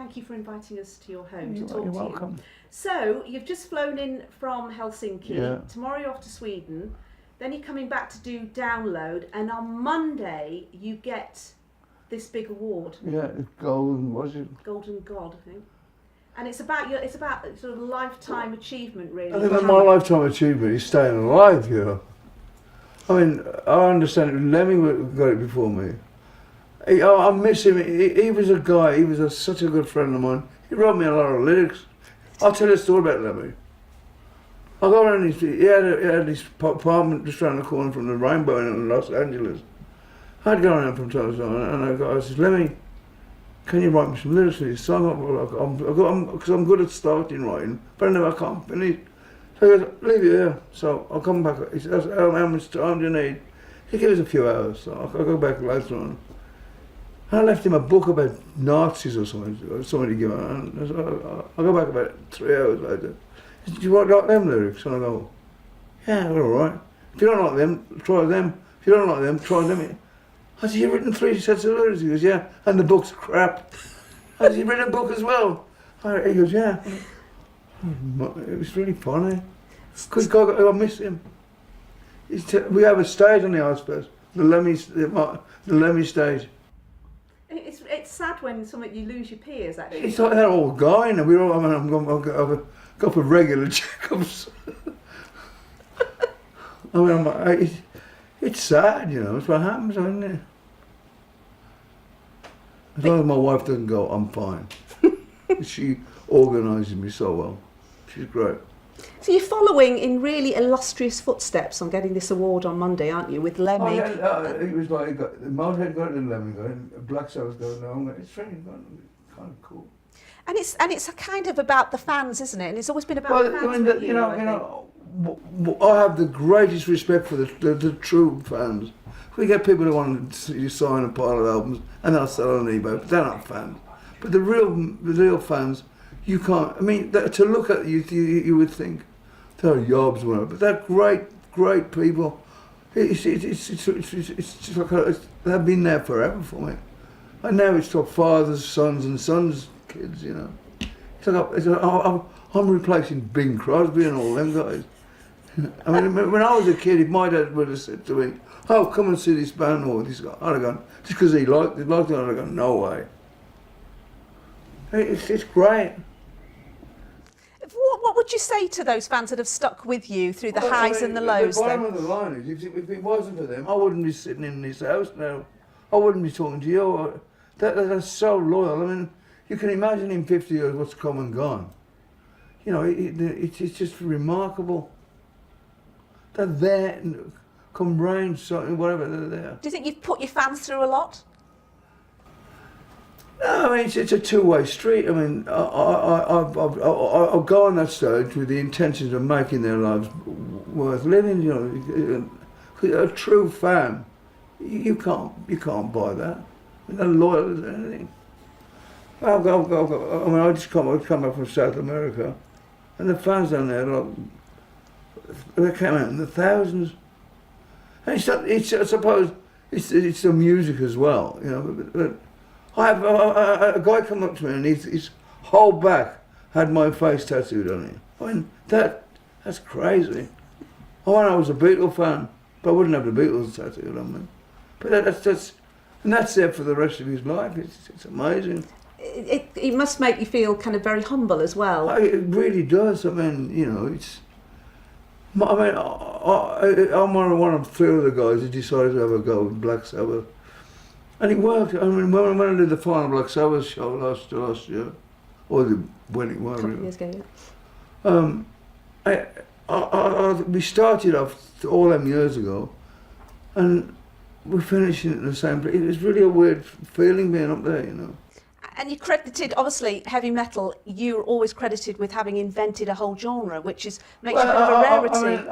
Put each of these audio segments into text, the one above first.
thank you for inviting us to your home to talk You're to welcome. you. So, you've just flown in from Helsinki. Yeah. Tomorrow you're off to Sweden. Then you're coming back to do Download. And on Monday you get this big award. Yeah, it's golden, was it? Golden God, I think. And it's about sort of lifetime achievement, really. I think that my lifetime achievement is staying alive, you know. I mean, I understand it. Lemmy got it before me. I miss him. He was a guy, he was such a good friend of mine. He wrote me a lot of lyrics. I'll tell you a story about Lemmy. I got around he had this apartment just around the corner from the Rainbow in Los Angeles. I'd go around from time to time and I said, Lemmy, can you write me some lyrics for this song? Because I'm good at starting writing, but I can't finish. So he goes, leave it here. So I'll come back. He says, how much time do you need? He gives us a few hours, so I'll go back later on. I left him a book about Nazis or something to give him. I'll go back about 3 hours later. He said, do you like them lyrics? And I go, yeah, they're all right. If you don't like them, try them. If you don't like them, try them. I said, you've written 3 sets of lyrics? He goes, yeah, and the book's crap. I said, you've written a book as well? He goes, yeah. It was really funny. Because I miss him. We have a stage on the Icebirds, the Lemmy stage. It's sad when you lose your peers, actually. It's like they're all gone. I'm going go for regular checkups. I mean, it's sad, you know. It's what happens, isn't it? As long as my wife doesn't go, I'm fine. She organises me so well. She's great. So you're following in really illustrious footsteps on getting this award on Monday, aren't you, with Lemmy? It was like Motorhead got it and Lemmy got it, Black Sabbath got it, no, it's really kind of cool. And it's a kind of about the fans, isn't it? And it's always been about the fans. I have the greatest respect for the true fans. We get people who want to sign a pile of albums and they'll sell on eBay, but they're not fans. But the real fans, you can't. I mean, to look at you would think they're yobs, whatever. But they're great people. It's just like they've been there forever for me. And now it's like fathers, sons, and sons, kids. You know, I'm replacing Bing Crosby and all them guys. I mean, when I was a kid, if my dad would have said to me, "Oh, come and see this band or this guy," I'd have gone, just because he liked it, I'd have gone, no way. It's great. What would you say to those fans that have stuck with you through the highs and the lows? The bottom of the line is, if it wasn't for them, I wouldn't be sitting in this house now. I wouldn't be talking to you. They're so loyal. I mean, you can imagine in 50 years what's come and gone. You know, it's just remarkable. They're there, come rain, whatever, they're there. Do you think you've put your fans through a lot? No, I mean, it's a two-way street. I mean, I'll go on that stage with the intentions of making their lives worth living. You know, a true fan, you can't buy that. They're loyal as anything. I mean, I come up from South America, and the fans down there, they came out in the thousands. And I suppose it's the music as well, you know. But I have a guy come up to me and his whole back had my face tattooed on it. I mean, that's crazy. I was a Beatle fan, but I wouldn't have the Beatles tattooed on me. But that's there for the rest of his life. It's amazing. It must make you feel kind of very humble as well. It really does. I mean, you know, I'm one of 3 other guys who decided to have a go with Black Sabbath. And it worked. I mean, when I did the final Black Sabbath show last year, or when it was. A couple of years ago, yeah. We started off all them years ago, and we're finishing in the same place. It was really a weird feeling being up there, you know. And you're credited, obviously, heavy metal, you're always credited with having invented a whole genre, which makes you a bit of a rarity.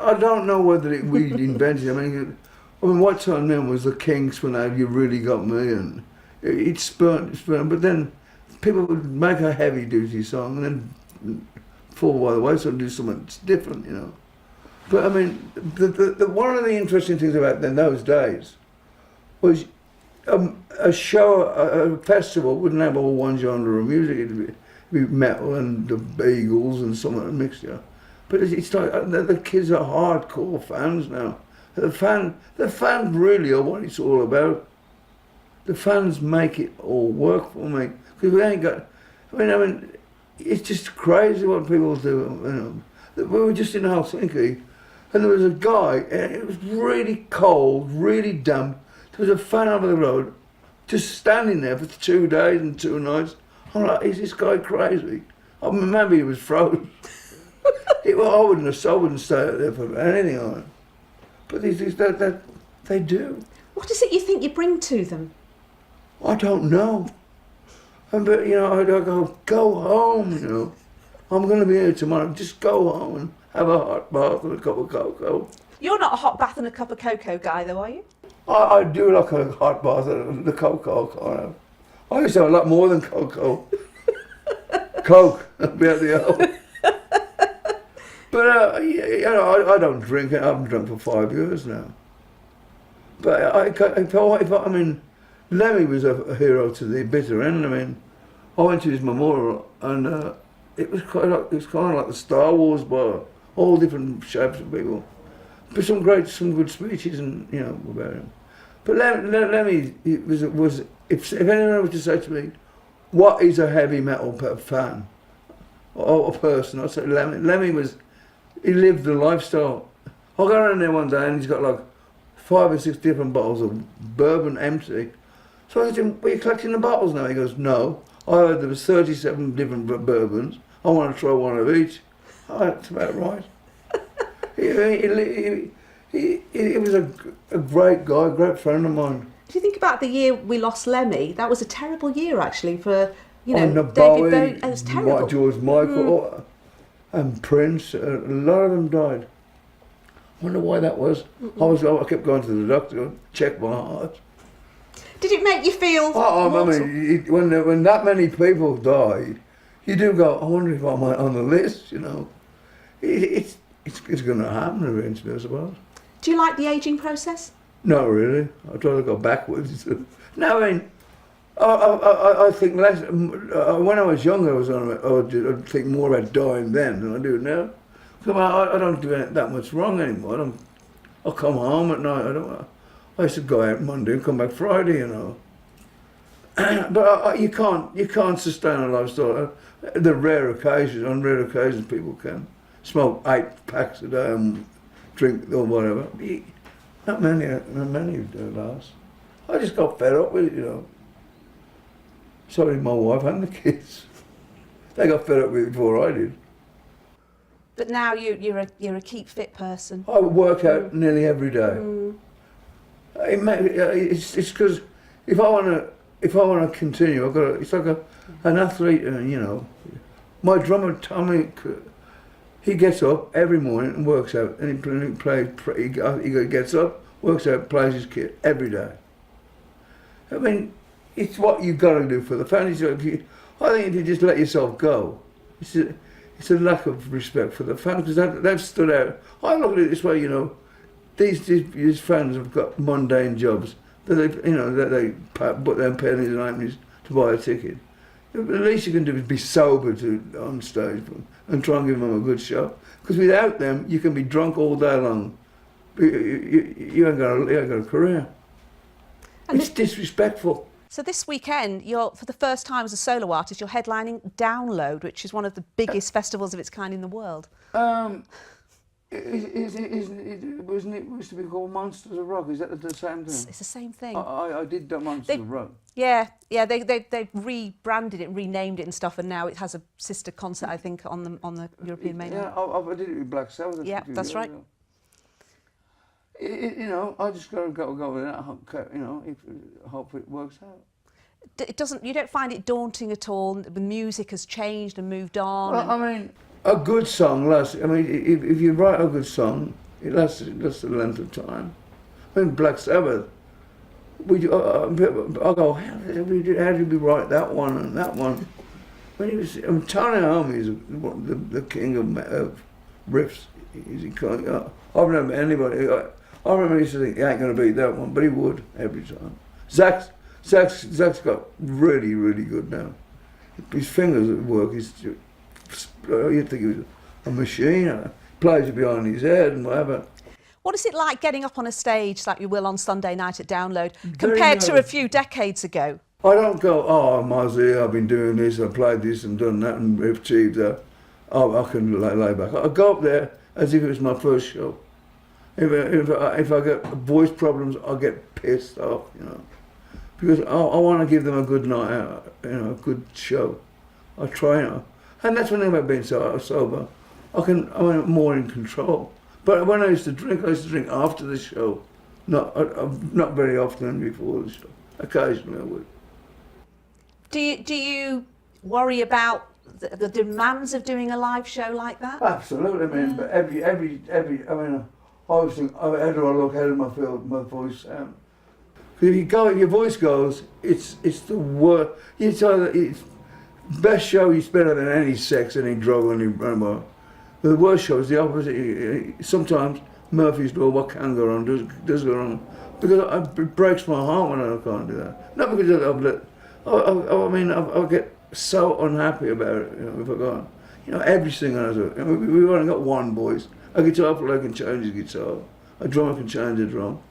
I don't know whether we invented it. I mean, what time then was the Kinks when You Really Got Me, and it spurned, but then people would make a heavy duty song and then fall by the wayside and do something different, you know. But I mean, one of the interesting things about those days was a show, a festival wouldn't have all one genre of music. It'd be metal and the Beagles and some of the mixture. But it's like the kids are hardcore fans now. The fans really are what it's all about. The fans make it all work for me because we ain't got. I mean, it's just crazy what people do. We were just in Helsinki, and there was a guy, and it was really cold, really damp. There was a fan over the road, just standing there for 2 days and 2 nights. I'm like, is this guy crazy? I mean, maybe he was frozen. I wouldn't stay out there for anything on it. But they do. What is it you think you bring to them? I don't know. But I go home. I'm going to be here tomorrow. Just go home and have a hot bath and a cup of cocoa. You're not a hot bath and a cup of cocoa guy, though, are you? I do like a hot bath and the cocoa. I used to have a lot more than cocoa. Coke, that'd be at the old. But I don't drink. I haven't drunk for 5 years now. But I mean, Lemmy was a hero to the bitter end. I mean, I went to his memorial, and it was kind of like the Star Wars bar, all different shapes of people, but some good speeches, and about him. But Lemmy was if anyone was to say to me, what is a heavy metal fan or a person, I'd say Lemmy. Lemmy he lived the lifestyle. I go around there one day and he's got like 5 or 6 different bottles of bourbon empty. So I said to him, are you collecting the bottles now? He goes, no. I heard there was 37 different bourbons. I want to try one of each. Oh, that's about right. He was a great guy, a great friend of mine. If you think about the year we lost Lemmy, that was a terrible year actually for, David Bowie. It was terrible. George Michael and Prince. A lot of them died. I wonder why that was. I kept going to the doctor to check my heart. Did it make you feel? I mean, when that many people died, you do go, I wonder if I'm on the list. It's going to happen eventually, I suppose. Do you like the ageing process? Not really. I try to go backwards. No, I mean, I think less. When I was younger, I'd think more about dying then than I do now. So I don't do that much wrong anymore. I come home at night. I used to go out Monday and come back Friday, But you can't sustain a lifestyle. On rare occasions, people can smoke 8 packs a day and drink or whatever. Not many do last. I just got fed up with it, So did my wife and the kids. They got fed up with it before I did. But now you're a keep fit person. I work out nearly every day. It's because if I want to continue, I've got to. It's like an athlete, My drummer Tommy, he gets up every morning and works out, and he gets up, works out, plays his kit every day. I mean, it's what you've got to do for the family. I think if you just let yourself go, it's a lack of respect for the fans because they've stood out. I look at it this way, these fans have got mundane jobs that they put their pennies and halfpennies to buy a ticket. The least you can do is be sober on stage and try and give them a good show. Because without them, you can be drunk all day long. You ain't got a career. And it's disrespectful. So this weekend, for the first time as a solo artist, you're headlining Download, which is one of the biggest festivals of its kind in the world. Wasn't it used to be called Monsters of Rock? Is that the same thing? It's the same thing. I did the Monsters of Rock. Yeah, they rebranded it, renamed it and stuff, and now it has a sister concert, I think, on the European mainland. Yeah, I did it with Black Sabbath. Yeah, that's right. I just got to go with that. Hope it works out. It doesn't. You don't find it daunting at all. The music has changed and moved on. Well, I mean, a good song lasts. I mean, if you write a good song, it lasts the length of time. I mean, Black Sabbath. I go, how did we write that one and that one? Tony Iommi is the king of riffs. I remember anybody. I remember he used to think he ain't going to beat that one, but he would every time. Zach's got really, really good now. His fingers at work, you'd think he was a machine. Plays it behind his head and whatever. What is it like getting up on a stage like you will on Sunday night at Download Very compared to a nervous. few decades ago? I don't go, oh, I'm Ozzy, I've been doing this, I've played this and done that and achieved that. Oh, I can lay back. I go up there as if it was my first show. If I get voice problems, I get pissed off, you know. Because I want to give them a good night out, you know, a good show. I try, you know. And that's one thing about being sober. I'm more in control. But when I used to drink after the show. Not very often before the show. Occasionally I would. Do you worry about the demands of doing a live show like that? Absolutely, I mean, but every, I mean, I always think, how do I look, how does my voice sound? Because if your voice goes, it's the worst. It's best show is better than any sex, any drug, any whatever. The worst show is the opposite. Sometimes Murphy's Law, what can go wrong, does go wrong. Because it breaks my heart when I can't do that. Not because I get so unhappy about it, you know, if I go, you know, every singer has we've only got one voice. A guitar player can change his guitar. A drummer can change a drum.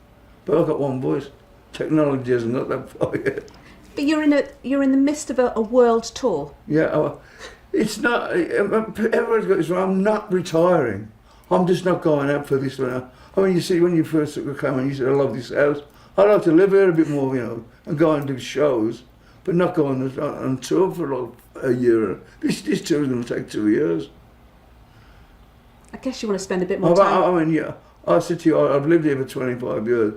But I've got one voice. Technology hasn't got that far yet. But you're in the midst of a world tour. Yeah, it's not, everyone's got this wrong. I'm not retiring. I'm just not going out for this one. I mean, you see, when you first came in, you said, I love this house. I'd like to live here a bit more, you know, and go and do shows, but not go on tour for like a year. This tour is going to take 2 years. I guess you want to spend a bit more time. I mean, yeah, I said to you, I've lived here for 25 years.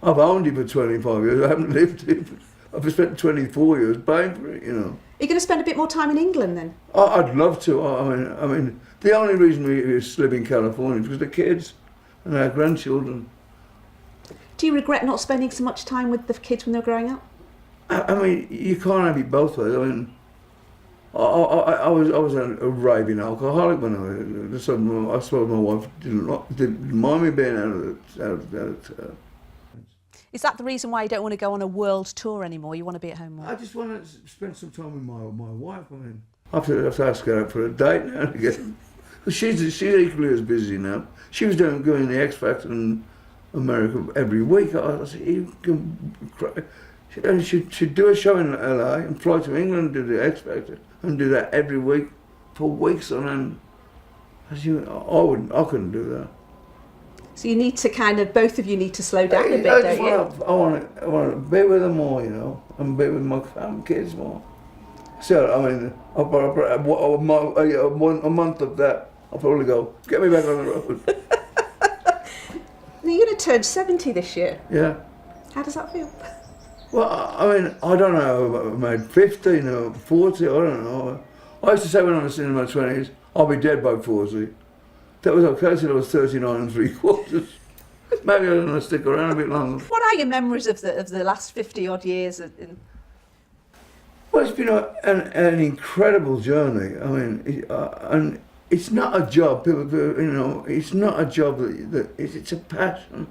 I've owned it for 25 years. I haven't lived here. I've spent 24 years paying for it, you know. Are you going to spend a bit more time in England then? I'd love to. I mean, the only reason we live in California is because the kids and our grandchildren. Do you regret not spending so much time with the kids when they were growing up? I mean, you can't have it both ways. I mean, I was a raving alcoholic when I suppose my wife didn't mind me being out of town. Is that the reason why you don't want to go on a world tour anymore? You want to be at home more? I just want to spend some time with my wife. I mean, I have to ask her out for a date now and again. She's equally as busy now. She was doing the X Factor in America every week. I said, you can cry. And she'd do a show in LA and fly to England and do the X Factor and do that every week for weeks on end. I couldn't do that. So you need to both of you need to slow down a bit, don't you? I want to be with them more, you know, and be with my kids more. So, I mean, a month of that, I'll probably go, get me back on the road. Now, you're going to turn 70 this year. Yeah. How does that feel? Well, I mean, I don't know, I made 15 or 40, I don't know. I used to say when I was in my 20s, I'll be dead by 40. That was okay till I was 39 3/4. Maybe I'm going to stick around a bit longer. What are your memories of the last 50 odd years? Well, it's been an incredible journey. I mean, and it's not a job. People, you know, it's not a job it's a passion.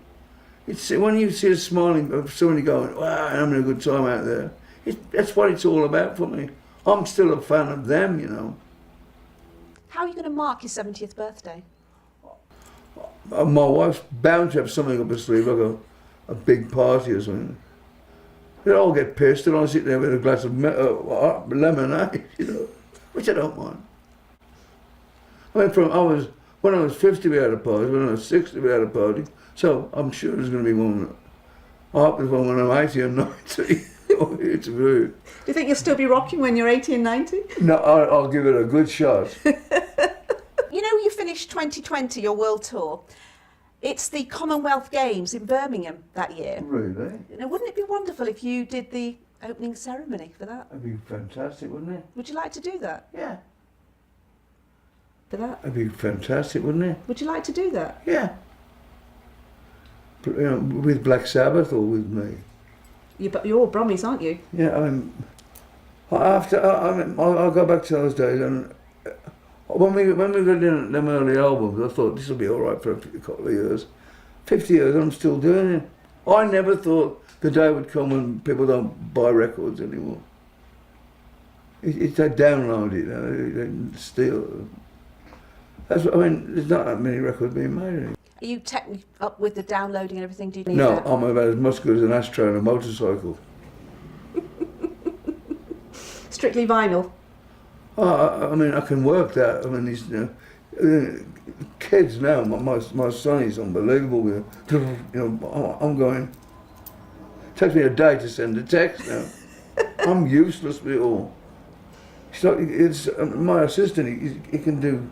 It's when you see a smiling of somebody going, wow, I'm having a good time out there. That's what it's all about for me. I'm still a fan of them, you know. How are you going to mark your 70th birthday? My wife's bound to have something up her sleeve, like a big party or something. They'll all get pissed and I'll sit there with a glass of lemonade, you know, which I don't mind. I mean, when I was 50 we had a party, when I was 60 we had a party, so I'm sure there's going to be one. I hope there's one when I'm 80 or 90. It's rude. Do you think you'll still be rocking when you're 80 and 90? No, I'll give it a good shot. You know, you finished 2020, your world tour. It's the Commonwealth Games in Birmingham that year. Really? You know, wouldn't it be wonderful if you did the opening ceremony for that? That'd be fantastic, wouldn't it? Would you like to do that? Yeah. For that? That'd be fantastic, wouldn't it? Would you like to do that? Yeah. You know, with Black Sabbath or with me? You're all Brummies, aren't you? Yeah, I mean, I'll go back to those days, and when we got in them early albums, I thought this will be all right for a couple of years. 50 years, I'm still doing it. I never thought the day would come when people don't buy records anymore. They download it, they steal. That's what, I mean, there's not that many records being made anymore. Are you technically up with the downloading and everything? Do you need No, that? I'm about as much good as an ashtray on a motorcycle. Strictly vinyl? I mean, I can work that. I mean, these kids now, my son is unbelievable with it. You know, I'm going, it takes me a day to send a text now. I'm useless with it all. It's my assistant, he can do,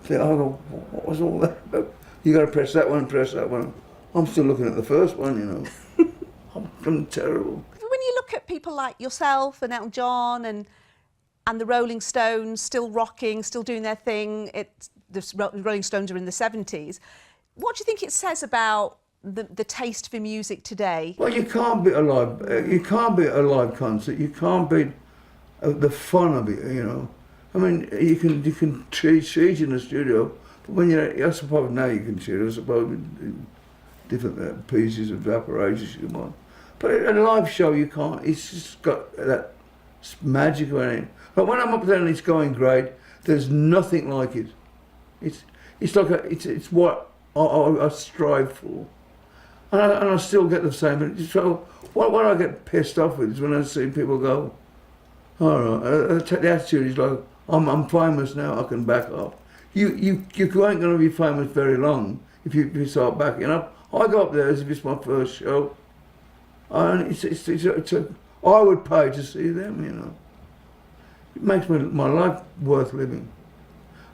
I go, what was all that about? You got to press that one, press that one. I'm still looking at the first one, you know. I'm terrible. When you look at people like yourself and Elton John and the Rolling Stones still rocking, still doing their thing, the Rolling Stones are in the 70s, what do you think it says about the taste for music today? Well, you can't beat a live concert. You can't beat the fun of it, you know. I mean, you can cheat in the studio, but when I suppose now you can cheat, I suppose, with different pieces of apparatus you want. But a live show, you can't. It's just got that magic on it. But when I'm up there and it's going great, there's nothing like it. It's like it's what I strive for, and I still get the same. So what I get pissed off with is when I see people go, all right, the attitude is like, I'm famous now, I can back up. You ain't going to be famous very long if you start backing up. I go up there as if it's my first show, and I would pay to see them, you know. It makes my life worth living.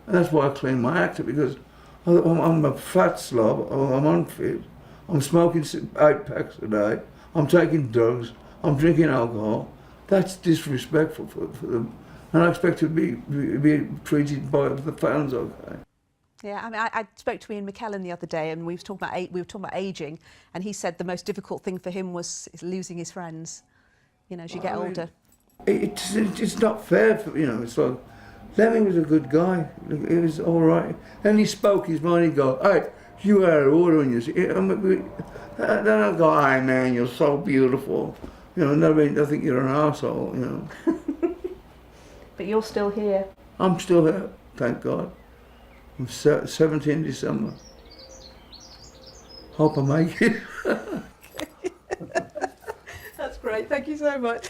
And that's why I clean my act, because I'm a fat slob, I'm unfit, I'm smoking 8 packs a day, I'm taking drugs, I'm drinking alcohol. That's disrespectful for them. And I expect to be treated by the fans okay. Yeah, I mean, I spoke to Ian McKellen the other day, and we were talking about aging, and he said the most difficult thing for him was losing his friends. You know, as you get older. It's not fair, you know. It's like Lemmy was a good guy. He was all right, and he spoke his mind. He'd go, "Hey, you had an order on you." Then I'd go, "Hey man, you're so beautiful." You know, I think you're an arsehole, you know. But you're still here. I'm still here, thank God. I'm 17 December. Hope I make it. That's great. Thank you so much.